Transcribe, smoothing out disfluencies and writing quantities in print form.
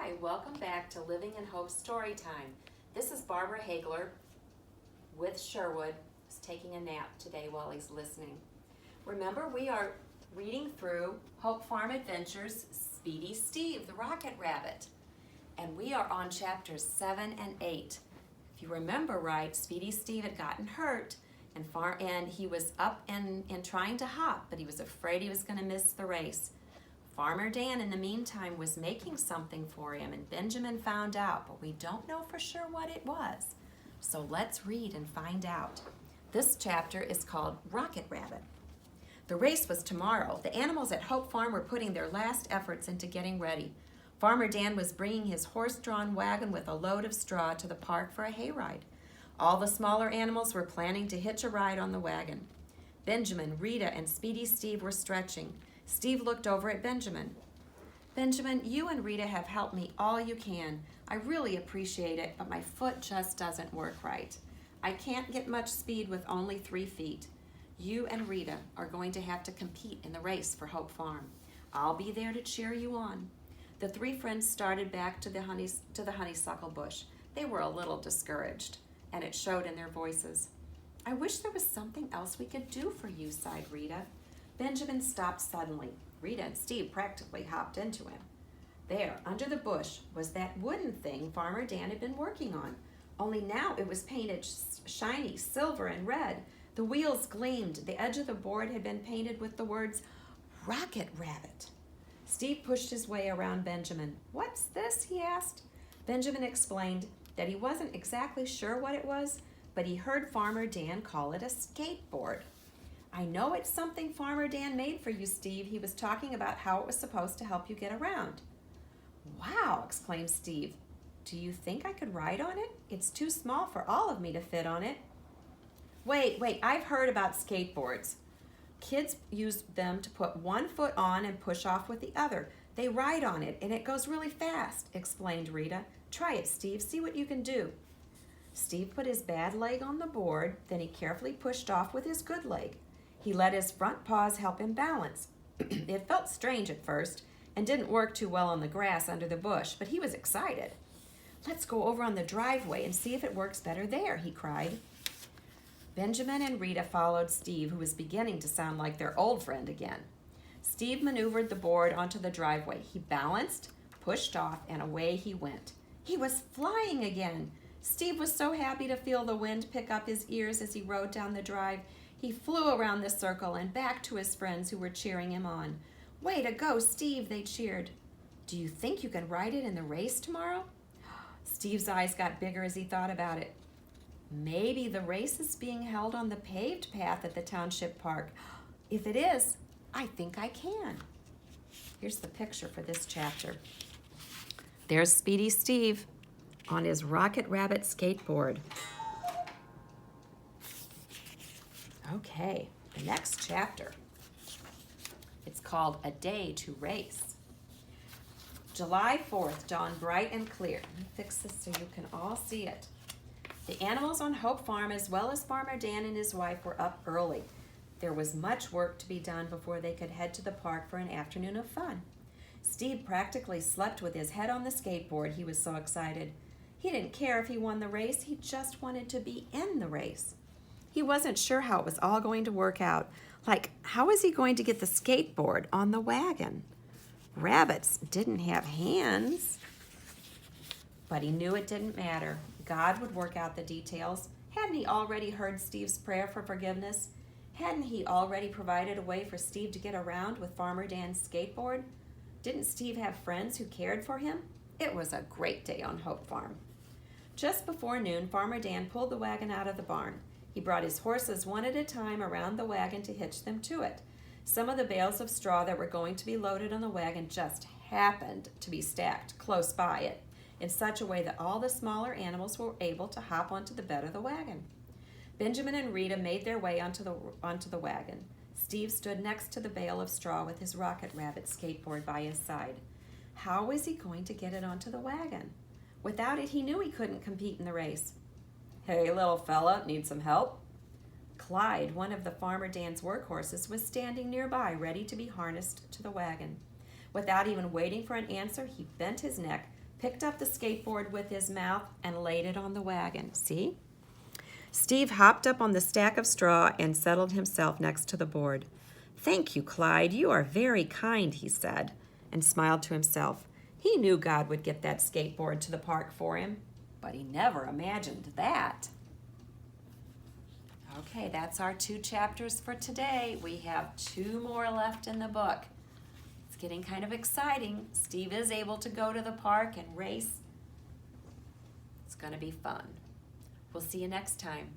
Hi, welcome back to Living in Hope Storytime. This is Barbara Hagler with Sherwood. He's taking a nap today while he's listening. Remember, we are reading through Hope Farm Adventures, Speedy Steve, the Rocket Rabbit. And we are on chapters 7 and 8. If you remember right, Speedy Steve had gotten hurt and he was up and trying to hop, but he was afraid he was going to miss the race. Farmer Dan, in the meantime, was making something for him, and Benjamin found out, but we don't know for sure what it was. So let's read and find out. This chapter is called Rocket Rabbit. The race was tomorrow. The animals at Hope Farm were putting their last efforts into getting ready. Farmer Dan was bringing his horse-drawn wagon with a load of straw to the park for a hayride. All the smaller animals were planning to hitch a ride on the wagon. Benjamin, Rita, and Speedy Steve were stretching. Steve looked over at Benjamin. Benjamin, you and Rita have helped me all you can. I really appreciate it, but my foot just doesn't work right. I can't get much speed with only 3 feet. You and Rita are going to have to compete in the race for Hope Farm. I'll be there to cheer you on. The 3 friends started back to the honeysuckle bush. They were a little discouraged, and it showed in their voices. I wish there was something else we could do for you, sighed Rita. Benjamin stopped suddenly. Rita and Steve practically hopped into him. There, under the bush, was that wooden thing Farmer Dan had been working on. Only now it was painted shiny silver and red. The wheels gleamed. The edge of the board had been painted with the words, Rocket Rabbit. Steve pushed his way around Benjamin. What's this? He asked. Benjamin explained that he wasn't exactly sure what it was, but he heard Farmer Dan call it a skateboard. I know it's something Farmer Dan made for you, Steve. He was talking about how it was supposed to help you get around. Wow, exclaimed Steve. Do you think I could ride on it? It's too small for all of me to fit on it. Wait, I've heard about skateboards. Kids use them to put one foot on and push off with the other. They ride on it and it goes really fast, explained Rita. Try it, Steve. See what you can do. Steve put his bad leg on the board, then he carefully pushed off with his good leg. He let his front paws help him balance. It felt strange at first and didn't work too well on the grass under the bush, but he was excited. Let's go over on the driveway and see if it works better there, he cried. Benjamin and Rita followed Steve, who was beginning to sound like their old friend again. Steve maneuvered the board onto the driveway. He balanced, pushed off, and away he went. He was flying again. Steve was so happy to feel the wind pick up his ears as he rode down the drive. He flew around the circle and back to his friends who were cheering him on. Way to go, Steve, they cheered. Do you think you can ride it in the race tomorrow? Steve's eyes got bigger as he thought about it. Maybe the race is being held on the paved path at the township park. If it is, I think I can. Here's the picture for this chapter. There's Speedy Steve on his Rocket Rabbit skateboard. Okay, the next chapter. It's called A Day to Race. July 4th dawned bright and clear. Let me fix this so you can all see it. The animals on Hope Farm, as well as Farmer Dan and his wife, were up early. There was much work to be done before they could head to the park for an afternoon of fun. Steve practically slept with his head on the skateboard. He was so excited. He didn't care if he won the race. He just wanted to be in the race. He wasn't sure how it was all going to work out. Like, how was he going to get the skateboard on the wagon? Rabbits didn't have hands. But he knew it didn't matter. God would work out the details. Hadn't he already heard Steve's prayer for forgiveness? Hadn't he already provided a way for Steve to get around with Farmer Dan's skateboard? Didn't Steve have friends who cared for him? It was a great day on Hope Farm. Just before noon, Farmer Dan pulled the wagon out of the barn. He brought his horses one at a time around the wagon to hitch them to it. Some of the bales of straw that were going to be loaded on the wagon just happened to be stacked close by it in such a way that all the smaller animals were able to hop onto the bed of the wagon. Benjamin and Rita made their way onto the wagon. Steve stood next to the bale of straw with his Rocket Rabbit skateboard by his side. How was he going to get it onto the wagon? Without it, he knew he couldn't compete in the race. Hey, little fella, need some help? Clyde, one of the Farmer Dan's workhorses, was standing nearby, ready to be harnessed to the wagon. Without even waiting for an answer, he bent his neck, picked up the skateboard with his mouth and laid it on the wagon. See? Steve hopped up on the stack of straw and settled himself next to the board. "Thank you, Clyde. You are very kind," he said, and smiled to himself. He knew God would get that skateboard to the park for him, but he never imagined that. Okay, that's our 2 chapters for today. We have 2 more left in the book. It's getting kind of exciting. Steve is able to go to the park and race. It's going to be fun. We'll see you next time.